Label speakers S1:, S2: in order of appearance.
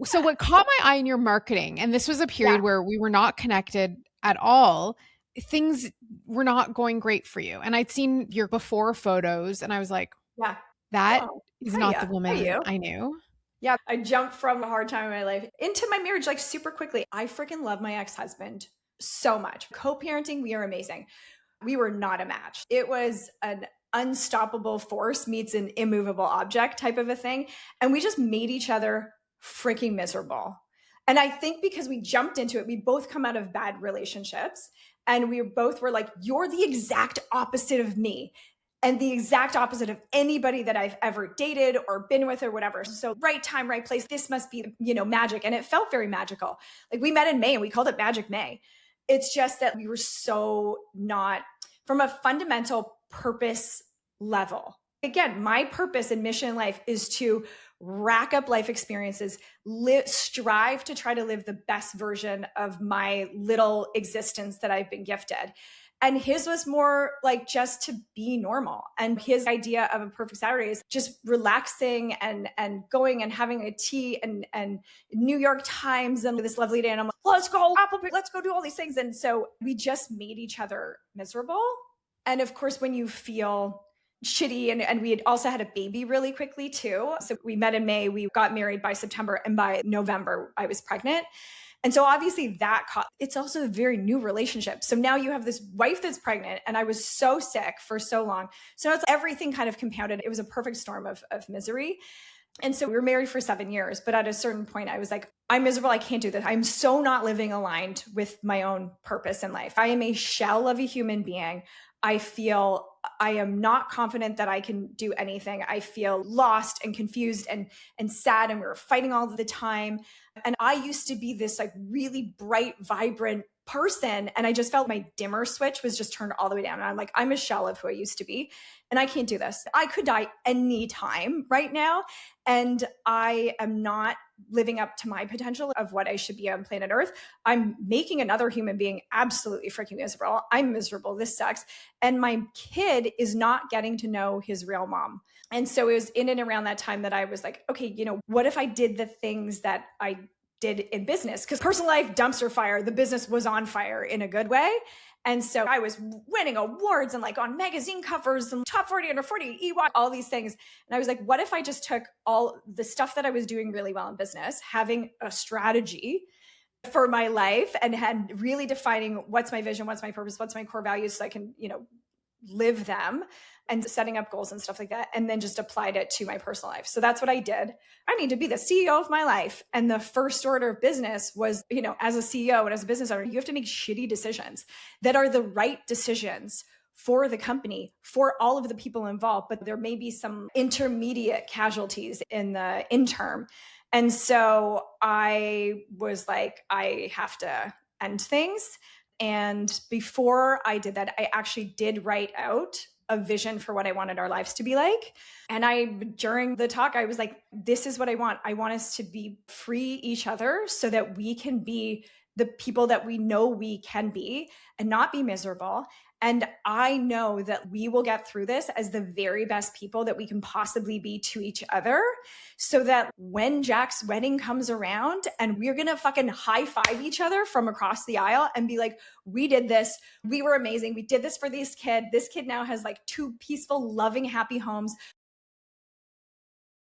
S1: So what caught my eye in your marketing, and this was a period
S2: Yeah.
S1: where we were not connected at all, things were not going great for you. And I'd seen your before photos and I was like,
S2: Yeah.
S1: that
S2: Oh,
S1: is not the
S2: hi
S1: woman
S2: you.
S1: I knew.
S2: Yeah, I jumped from a hard time in my life into my marriage like super quickly. I freaking love my ex-husband so much. Co-parenting, we are amazing. We were not a match. It was an unstoppable force meets an immovable object type of a thing. And we just made each other freaking miserable. And I think because we jumped into it, we both come out of bad relationships. And we both were like, you're the exact opposite of me and the exact opposite of anybody that I've ever dated or been with or whatever. So right time, right place, this must be, magic. And it felt very magical. Like we met in May and we called it Magic May. It's just that we were so not from a fundamental purpose level. Again, my purpose and mission in life is to rack up life experiences, strive to try to live the best version of my little existence that I've been gifted. And his was more like just to be normal. And his idea of a perfect Saturday is just relaxing and going and having a tea and New York Times and this lovely day. And I'm like, let's go Apple Pay, let's go do all these things. And so we just made each other miserable. And of course, when you feel shitty, and we had also had a baby really quickly too. So we met in May, we got married by September, and by November, I was pregnant. And so obviously it's also a very new relationship. So now you have this wife that's pregnant and I was so sick for so long. So it's everything kind of compounded. It was a perfect storm of misery. And so we were married for 7 years, but at a certain point I was like, I'm miserable. I can't do this. I'm so not living aligned with my own purpose in life. I am a shell of a human being. I feel I am not confident that I can do anything. I feel lost and confused and sad, and we were fighting all the time. And I used to be this like really bright, vibrant person, and I just felt my dimmer switch was just turned all the way down. And I'm like, I'm a shell of who I used to be, and I can't do this. I could die anytime right now, and I am not living up to my potential of what I should be on planet Earth. I'm making another human being absolutely freaking miserable. I'm miserable. This sucks. And my kid is not getting to know his real mom. And so it was in and around that time that I was like, okay, what if I did the things that I did in business? Because personal life, dumpster fire, the business was on fire in a good way. And so I was winning awards and like on magazine covers and top 40 under 40, EY, all these things. And I was like, what if I just took all the stuff that I was doing really well in business, having a strategy for my life and had really defining what's my vision, what's my purpose, what's my core values so I can, live them and setting up goals and stuff like that. And then just applied it to my personal life. So that's what I did. I need to be the CEO of my life. And the first order of business was, as a CEO and as a business owner, you have to make shitty decisions that are the right decisions for the company, for all of the people involved, but there may be some intermediate casualties in the interim. And so I was like, I have to end things. And before I did that, I actually did write out a vision for what I wanted our lives to be like. And during the talk, I was like, this is what I want. I want us to be free each other so that we can be the people that we know we can be and not be miserable. And I know that we will get through this as the very best people that we can possibly be to each other, so that when Jack's wedding comes around and we're going to fucking high five each other from across the aisle and be like, we did this. We were amazing. We did this for this kid. This kid now has like 2 peaceful, loving, happy homes.